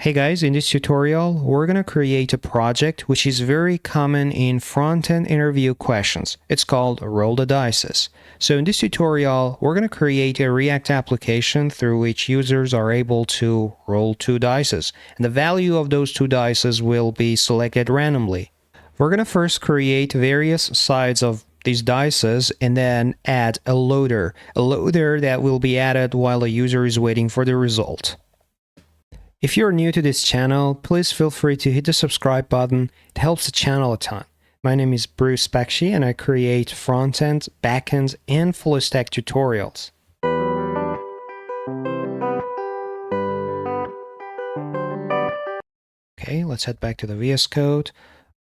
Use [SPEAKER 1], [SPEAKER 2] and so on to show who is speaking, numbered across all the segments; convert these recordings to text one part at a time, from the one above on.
[SPEAKER 1] Hey guys, in this tutorial, we're going to create a project which is very common in front-end interview questions. It's called Roll the Dices. So in this tutorial, we're going to create a React application through which users are able to roll two dices. And the value of those two dices will be selected randomly. We're going to first create various sides of these dices and then add a loader that will be added while the user is waiting for the result. If you're new to this channel, please feel free to hit the subscribe button. It helps the channel a ton. My name is Bruce Bakshi and I create front-end, back-end, and full-stack tutorials. Okay, let's head back to the VS Code.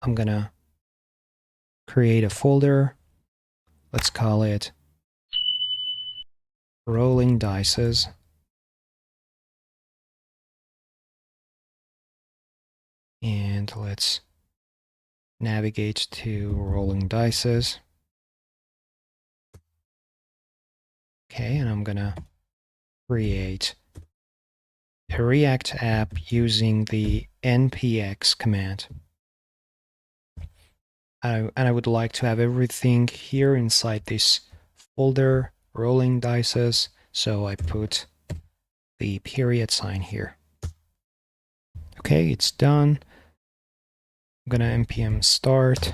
[SPEAKER 1] I'm gonna create a folder. Let's call it Rolling Dices. And let's navigate to Rolling Dices. Okay, and I'm gonna create a React app using the npx command. And I would like to have everything here inside this folder, Rolling Dices, so I put the period sign here. Okay, it's done. I'm gonna npm start.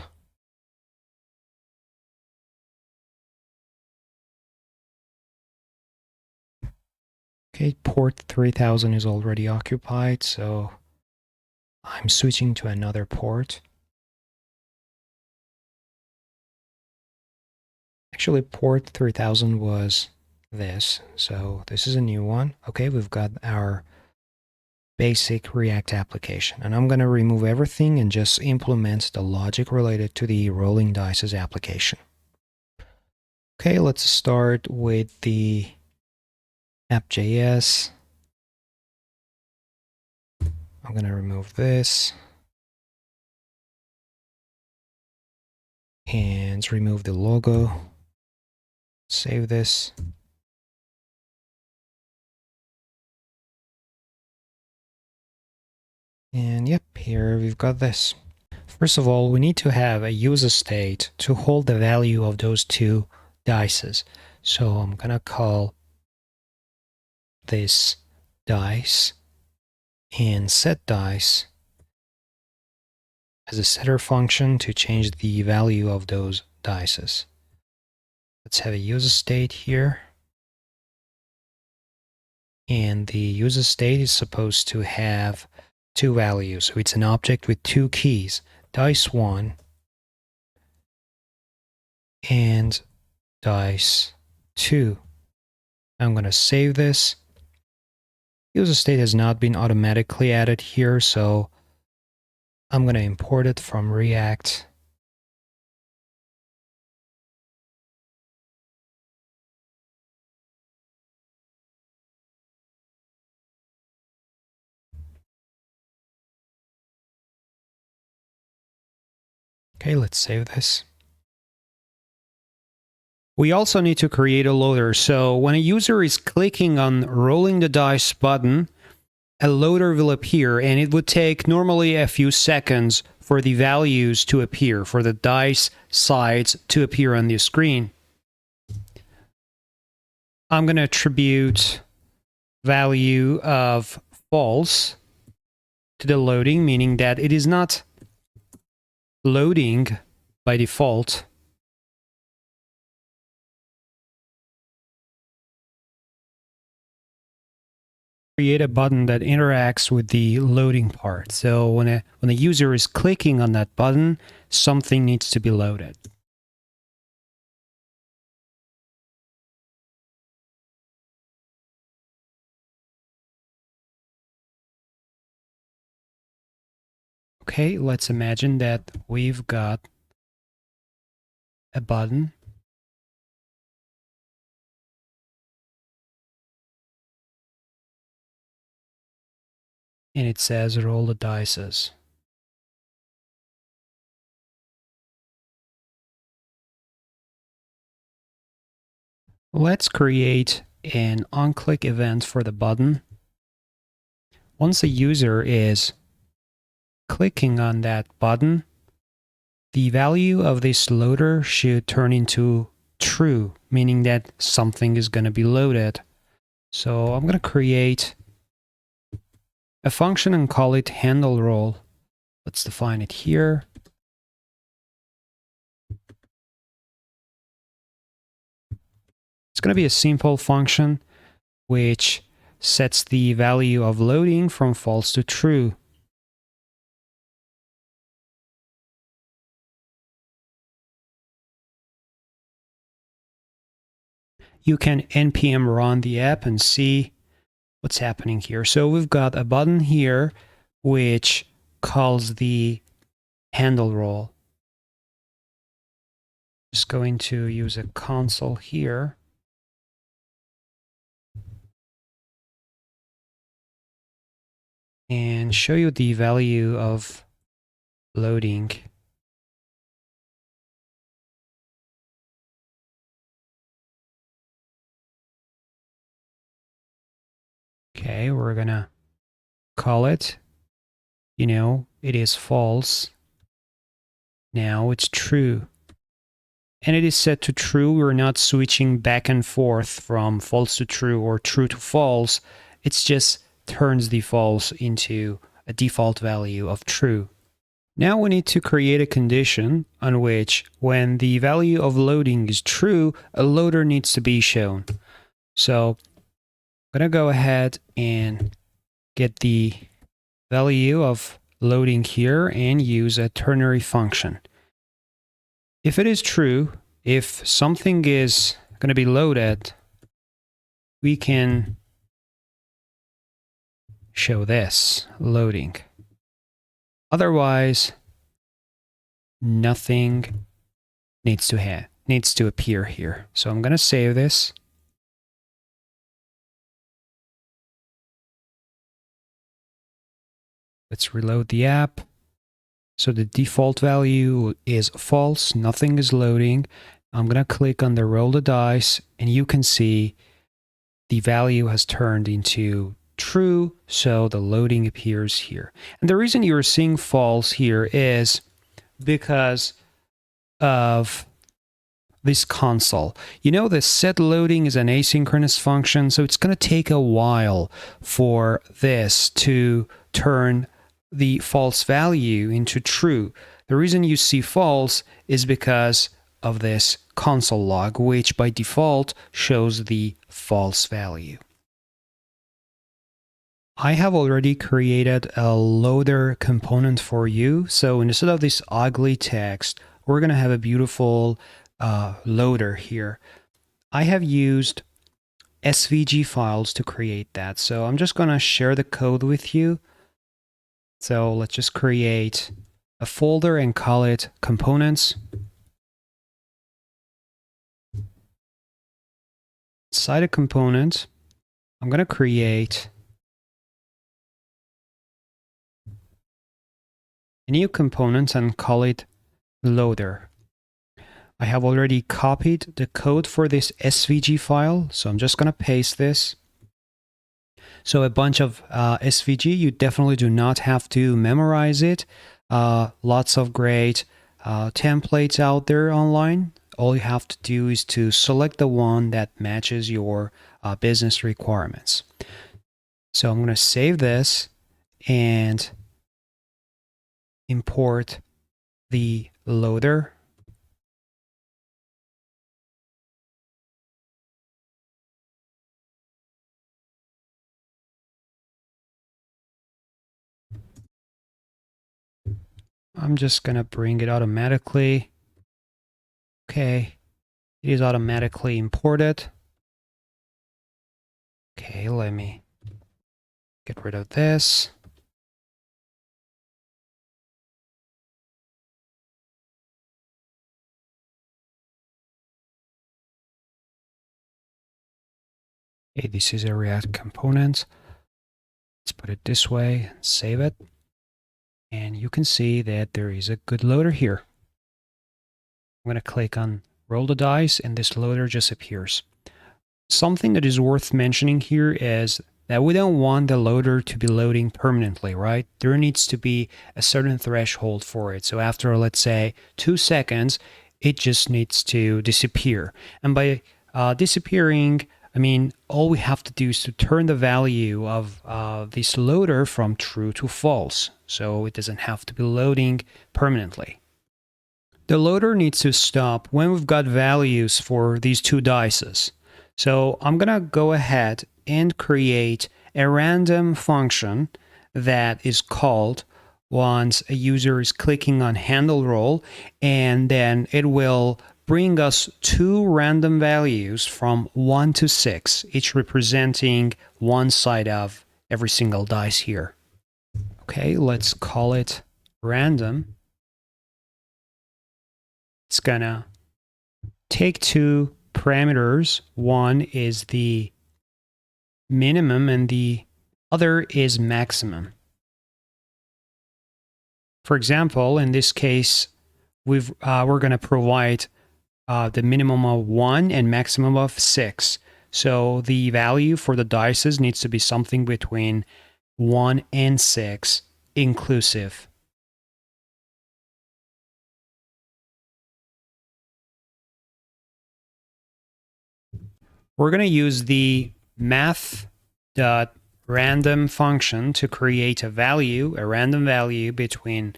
[SPEAKER 1] Okay, port 3000 is already occupied, so I'm switching to another port. Actually, port 3000 was this, so this is a new one. Okay, we've got our basic React application, and I'm going to remove everything and just implement the logic related to the Rolling Dices application. Okay, let's start with the app.js. I'm going to remove this and remove the logo. Save this. And yep, here we've got this. First of all, we need to have a useState to hold the value of those two dices. So I'm gonna call this dice and set dice as a setter function to change the value of those dices. Let's have a useState here. And the useState is supposed to have two values. So it's an object with two keys, dice1 and dice2. I'm going to save this. useState has not been automatically added here, so I'm going to import it from React. Okay, let's save this. We also need to create a loader. So when a user is clicking on Rolling the Dice button, a loader will appear, and it would take normally a few seconds for the values to appear, for the dice sides to appear on the screen. I'm going to attribute value of false to the loading, meaning that it is not loading by default. Create a button that interacts with the loading part. So when a user is clicking on that button, something needs to be loaded. Okay, let's imagine that we've got a button. And it says roll the dices. Let's create an onClick event for the button. once a user is clicking on that button, the value of this loader should turn into true, meaning that something is going to be loaded. So I'm going to create a function and call it handle role. Let's define it here. It's going to be a simple function which sets the value of loading from false to true. You can npm run the app and see what's happening here. So we've got a button here which calls the handle role. Just going to use a console here. And show you the value of loading. Okay, we're gonna call it, it is false. Now it's true. And it is set to true. We're not switching back and forth from false to true or true to false. It's just turns the false into a default value of true. Now we need to create a condition on which when the value of loading is true, a loader needs to be shown. So I'm going to go ahead and get the value of loading here and use a ternary function. If it is true, if something is going to be loaded, we can show this loading. Otherwise, nothing needs to appear here. So I'm going to save this. Let's reload the app. So the default value is false. Nothing is loading. I'm going to click on the roll the dice, and you can see the value has turned into true, so the loading appears here. And the reason you're seeing false here is because of this console. The set loading is an asynchronous function, so it's going to take a while for this to turn the false value into true. The reason you see false is because of this console log, which by default shows the false value. I have already created a loader component for you. So instead of this ugly text, we're going to have a beautiful loader here. I have used SVG files to create that. So I'm just going to share the code with you. So let's just create a folder and call it components. Inside a component, I'm going to create a new component and call it loader. I have already copied the code for this SVG file, so I'm just going to paste this. So a bunch of SVG, you definitely do not have to memorize it. Lots of great templates out there online. All you have to do is to select the one that matches your business requirements. So I'm going to save this and import the loader. I'm just going to bring it automatically. Okay, it is automatically imported. Okay, let me get rid of this. Okay, this is a React component. Let's put it this way, save it. And you can see that there is a good loader here. I'm going to click on roll the dice and this loader just appears. Something that is worth mentioning here is that we don't want the loader to be loading permanently, right? There needs to be a certain threshold for it. So after, let's say, 2 seconds, it just needs to disappear. And by disappearing, I mean, all we have to do is to turn the value of this loader from true to false. So it doesn't have to be loading permanently. The loader needs to stop when we've got values for these two dices. So I'm going to go ahead and create a random function that is called once a user is clicking on handle roll, and then it will bring us two random values from 1 to 6, each representing one side of every single dice here. Okay, let's call it random. It's gonna take two parameters. One is the minimum and the other is maximum. For example, in this case, we're going to provide the minimum of 1 and maximum of 6. So the value for the dices needs to be something between 1 and 6 inclusive. We're going to use the math.random function to create a random value between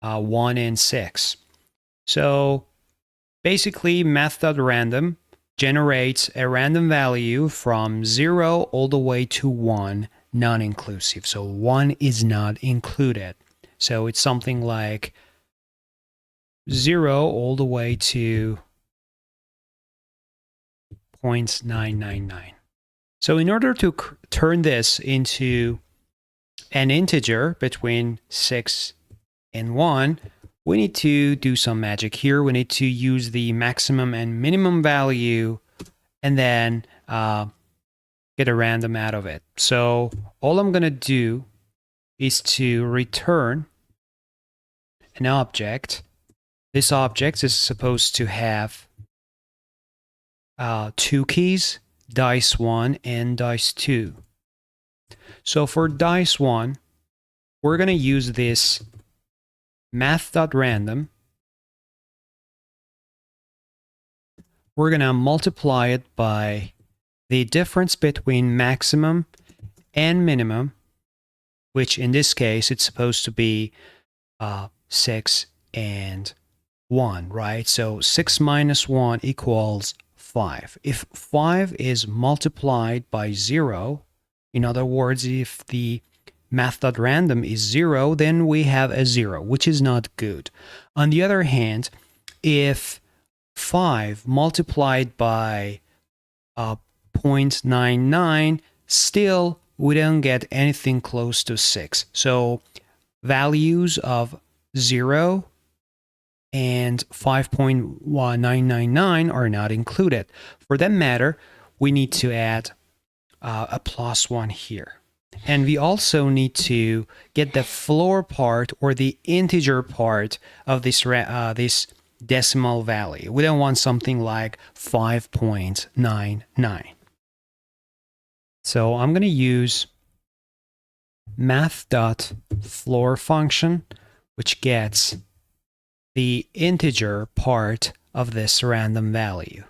[SPEAKER 1] 1 and 6. So basically, math.random generates a random value from 0 all the way to 1, non-inclusive. So 1 is not included. So it's something like 0 all the way to 0.999. So in order to turn this into an integer between 6 and 1, we need to do some magic here. We need to use the maximum and minimum value and then get a random out of it. So all I'm going to do is to return an object. This object is supposed to have two keys, dice 1 and dice 2. So for dice 1, we're going to use this math.random. We're going to multiply it by the difference between maximum and minimum, which in this case, it's supposed to be 6 and 1, right? So 6 minus 1 equals 5. If 5 is multiplied by 0, in other words, if the math.random is 0, then we have a 0, which is not good. On the other hand, if 5 multiplied by 0.99, still we don't get anything close to 6. So values of 0 and 5.999 are not included. For that matter, we need to add a +1 here. And we also need to get the floor part or the integer part of this decimal value. We don't want something like 5.99. So I'm going to use math.floor function, which gets the integer part of this random value.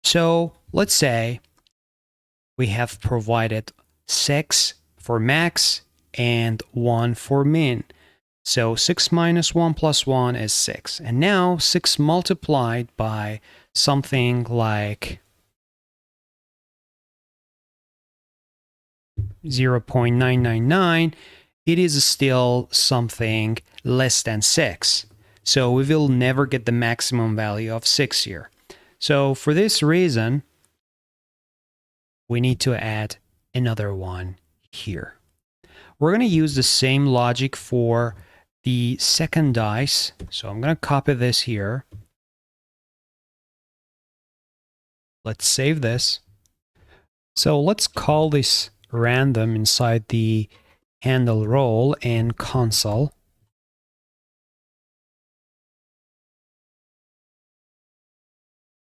[SPEAKER 1] So let's say we have provided 6 for max and 1 for min. So 6 minus 1 plus 1 is 6. And now 6 multiplied by something like 0.999, it is still something less than 6. So we will never get the maximum value of 6 here. So for this reason, we need to add another one here. We're going to use the same logic for the second dice. So I'm going to copy this here. Let's save this. So let's call this random inside the handle roll and console.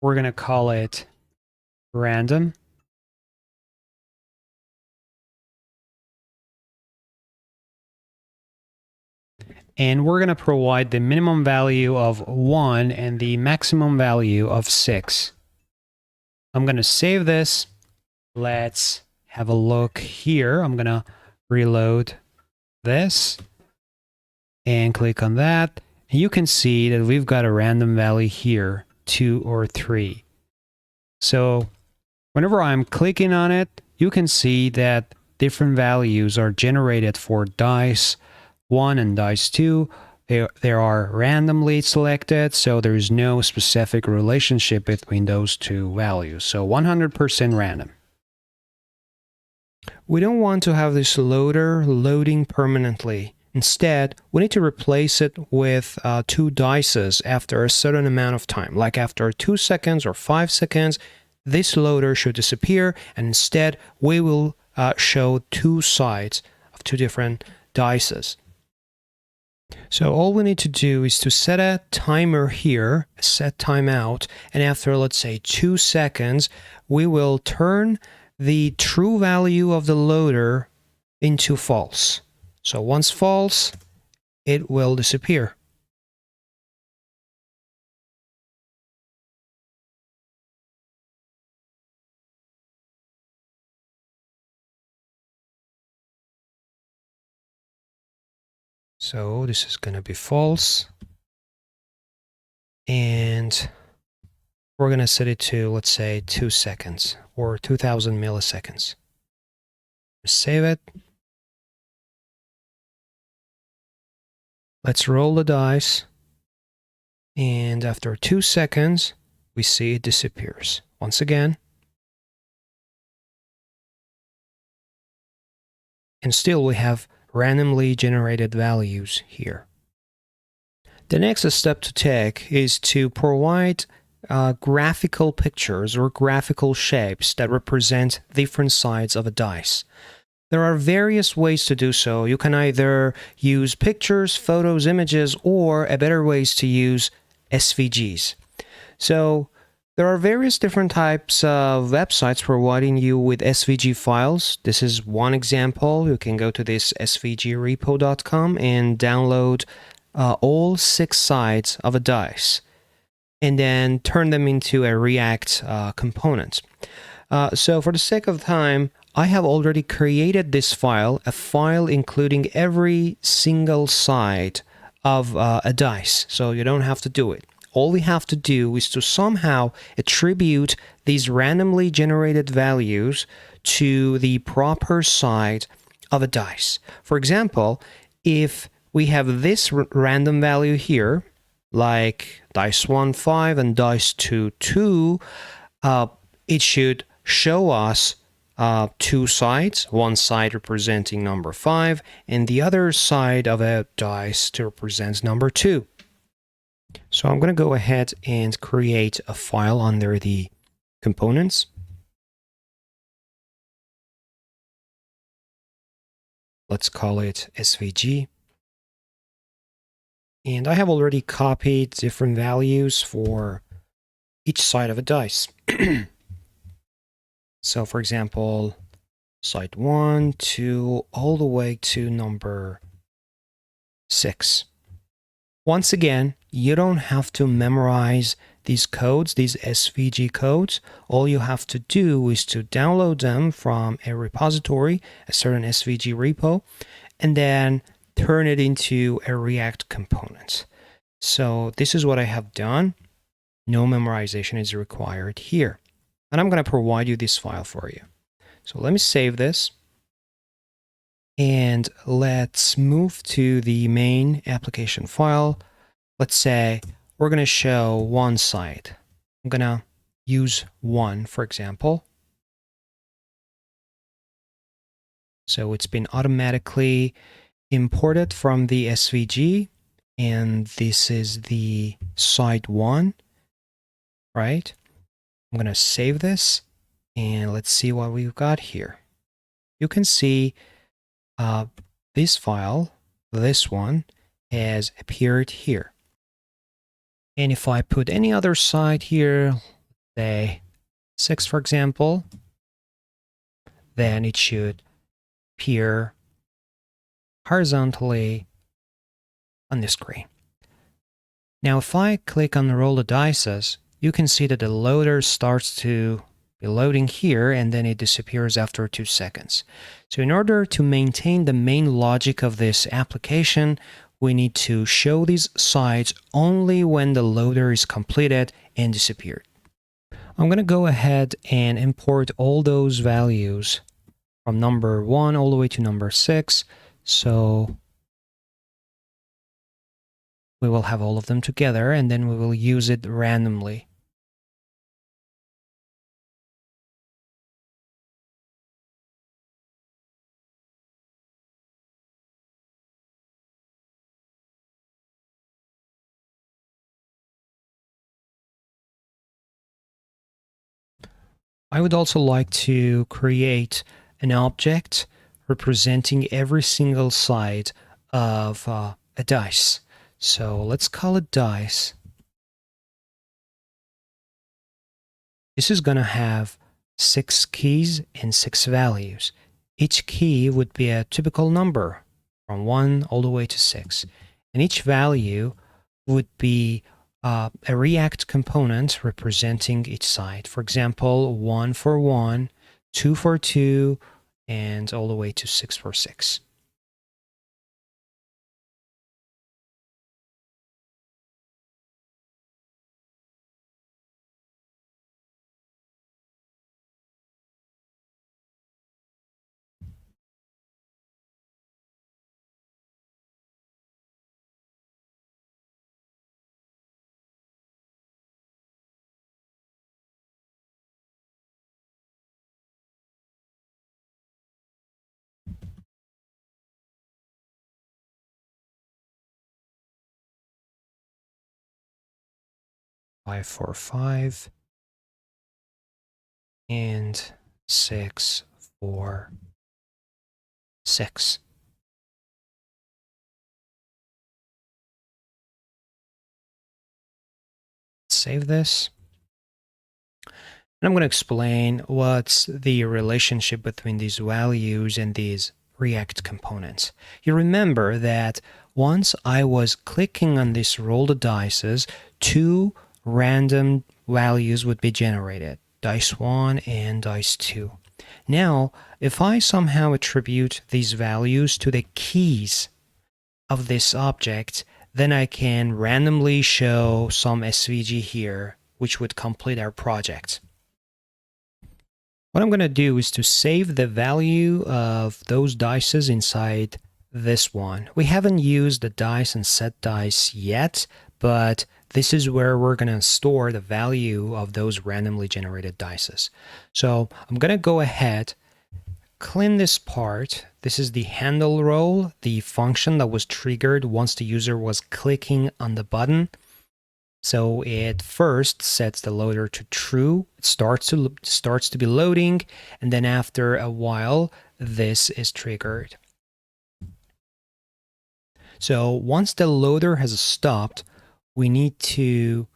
[SPEAKER 1] We're going to call it random. And we're going to provide the minimum value of 1 and the maximum value of 6. I'm going to save this. Let's have a look here. I'm going to reload this and click on that. You can see that we've got a random value here, 2 or 3. So whenever I'm clicking on it, you can see that different values are generated for dice 1 and dice 2. They are randomly selected, so there is no specific relationship between those two values. So 100% random. We don't want to have this loader loading permanently. Instead, we need to replace it with 2 dices after a certain amount of time, like after 2 seconds or 5 seconds. This loader should disappear, and instead we will show 2 sides of 2 different dices. So all we need to do is to set a timer here, set timeout, and after, let's say, 2 seconds, we will turn the true value of the loader into false. So once false, it will disappear. So this is going to be false. And we're going to set it to, let's say, 2 seconds or 2000 milliseconds. Save it. Let's roll the dice. And after 2 seconds, we see it disappears. Once again. And still we have randomly generated values here. The next step to take is to provide graphical pictures or graphical shapes that represent different sides of a dice. There are various ways to do so. You can either use pictures, photos, images, or a better way is to use SVGs. So there are various different types of websites providing you with SVG files. This is one example. You can go to this svgrepo.com and download all 6 sides of a dice and then turn them into a React component. So for the sake of time, I have already created this file, a file including every single side of a dice. So you don't have to do it. All we have to do is to somehow attribute these randomly generated values to the proper side of a dice. For example, if we have this random value here, like dice 1, 5 and dice 2, 2, it should show us 2 sides, one side representing number 5 and the other side of a dice to represent number 2. So I'm going to go ahead and create a file under the components. Let's call it SVG. And I have already copied different values for each side of a dice. So for example, side 1, 2, all the way to number 6. Once again, you don't have to memorize these codes, these SVG codes. All you have to do is to download them from a repository, a certain SVG repo, and then turn it into a React component. So this is what I have done. No memorization is required here. And I'm going to provide you this file for you. So let me save this. And let's move to the main application file. Let's say we're going to show one side. I'm going to use 1, for example. So it's been automatically imported from the SVG. And this is the side 1, right? I'm going to save this. And let's see what we've got here. You can see this file, this one, has appeared here. And if I put any other side here, say 6, for example, then it should appear horizontally on the screen. Now, if I click on roll the dices, you can see that the loader starts to be loading here and then it disappears after 2 seconds. So in order to maintain the main logic of this application, we need to show these sites only when the loader is completed and disappeared. I'm going to go ahead and import all those values from number 1 all the way to number 6. So we will have all of them together and then we will use it randomly. I would also like to create an object representing every single side of a dice. So let's call it dice. This is going to have 6 keys and 6 values. Each key would be a typical number from 1 all the way to 6. And each value would be a React component representing each side. For example, 1 for 1, 2 for 2, and all the way to 6 for 6. Five for 5 and 6 for 6. Save this. And I'm going to explain what's the relationship between these values and these React components. You remember that once I was clicking on this roll the dices, 2 random values would be generated, dice 1 and dice 2. Now, if I somehow attribute these values to the keys of this object, then I can randomly show some SVG here, which would complete our project. What I'm going to do is to save the value of those dices inside this one. We haven't used the dice and set dice yet, but this is where we're going to store the value of those randomly generated dices. So I'm going to go ahead, clean this part. This is the handle roll, the function that was triggered once the user was clicking on the button. So it first sets the loader to true. It starts to be loading, and then after a while, this is triggered. So once the loader has stopped, we need to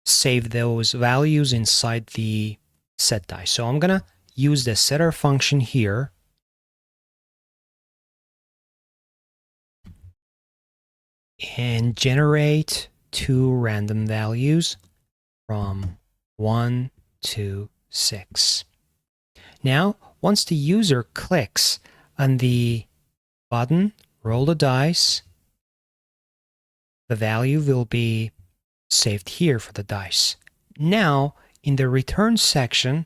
[SPEAKER 1] save those values inside the set dice. So I'm gonna use the setter function here. And generate 2 random values from 1 to 6. Now, once the user clicks on the button, roll the dice, the value will be saved here for the dice. Now, in the return section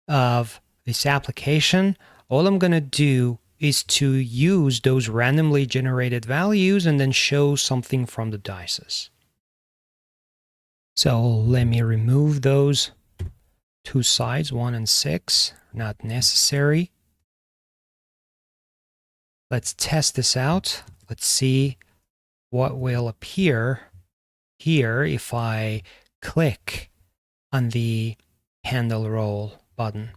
[SPEAKER 1] of this application, all I'm going to do is to use those randomly generated values and then show something from the dices. So let me remove those 2 sides, 1 and 6, not necessary. Let's test this out. Let's see what will appear here if I click on the handle roll button.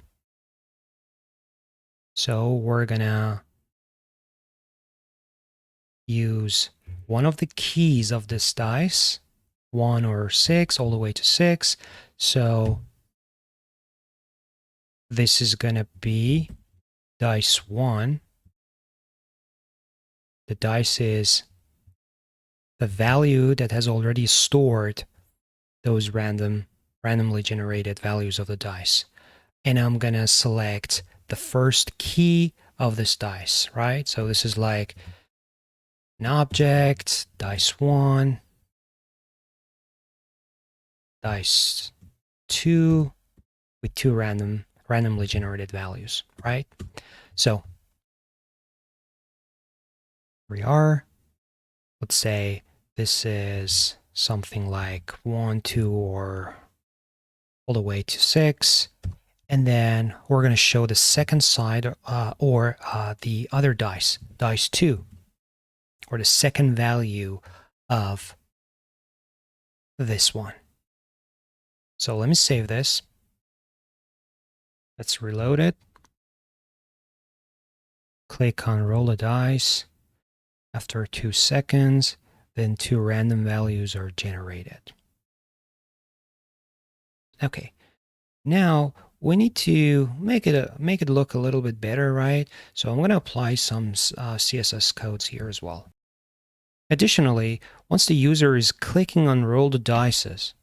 [SPEAKER 1] So we're gonna use one of the keys of this dice, 1 or 6, all the way to 6. So this is gonna be dice 1. The dice is the value that has already stored those randomly generated values of the dice. And I'm gonna select the first key of this dice, right? So this is like an object, dice 1, dice 2, with two randomly generated values, right? So we are, let's say this is something like 1, 2, or all the way to 6. And then we're going to show the second side or the other dice, dice 2, or the second value of this one. So let me save this. Let's reload it. Click on roll a dice. After 2 seconds, then 2 random values are generated. Okay, now we need to make it look a little bit better, right? So I'm going to apply some CSS codes here as well. Additionally, once the user is clicking on roll the dice,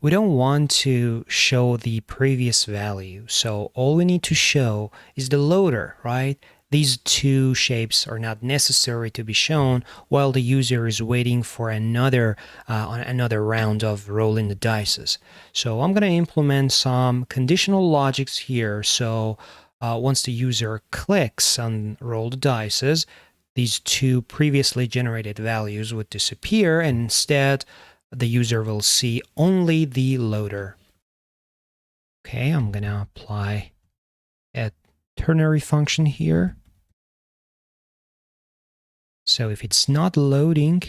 [SPEAKER 1] we don't want to show the previous value. So all we need to show is the loader, right? These two shapes are not necessary to be shown while the user is waiting for another round of rolling the dice. So I'm going to implement some conditional logics here. So once the user clicks on roll the dice, these two previously generated values would disappear, and instead the user will see only the loader. Okay, I'm going to apply a ternary function here. So if it's not loading,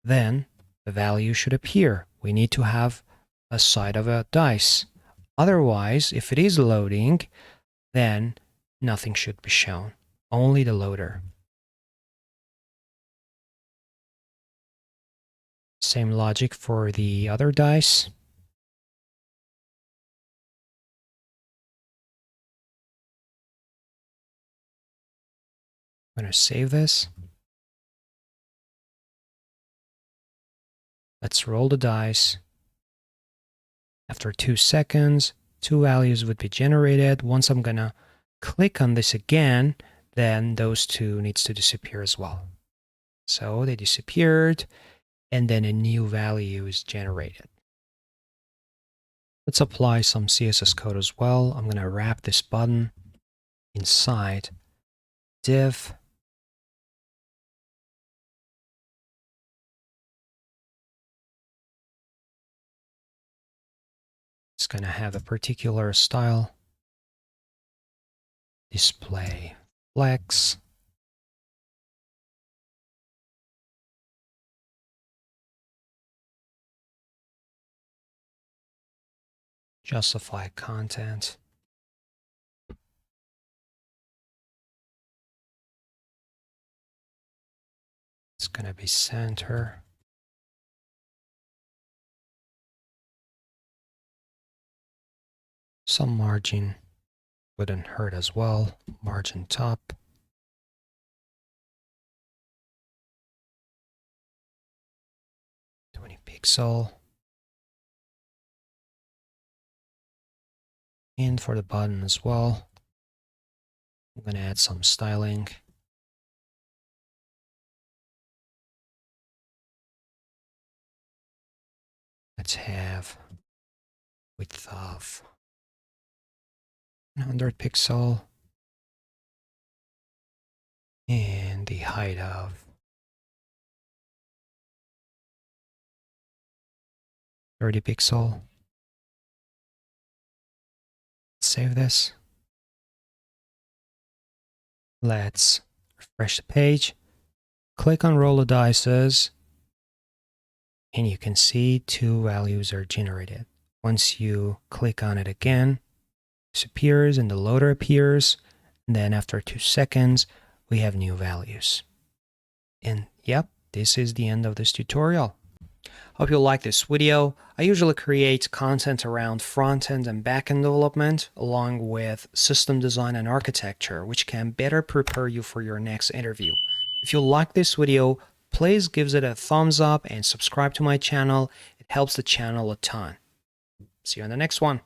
[SPEAKER 1] then the value should appear. We need to have a side of a dice. Otherwise, if it is loading, then nothing should be shown, only the loader. Same logic for the other dice. I'm going to save this. Let's roll the dice. After 2 seconds, 2 values would be generated. Once I'm going to click on this again, then those 2 needs to disappear as well. So they disappeared, and then a new value is generated. Let's apply some CSS code as well. I'm going to wrap this button inside div. It's going to have a particular style. Display flex. Justify content. It's going to be center. Some margin wouldn't hurt as well. Margin top. Pixel. And for the button as well, I'm going to add some styling. Let's have width of 100 pixel and the height of 30 pixel. Save this. Let's refresh the page. Click on roll the dice, and you can see 2 values are generated. Once you click on it again, this appears and the loader appears. And then after 2 seconds, we have new values. And yep, this is the end of this tutorial. Hope you like this video. I usually create content around front-end and back-end development, along with system design and architecture, which can better prepare you for your next interview. If you like this video, please give it a thumbs up and subscribe to my channel. It helps the channel a ton. See you on the next one.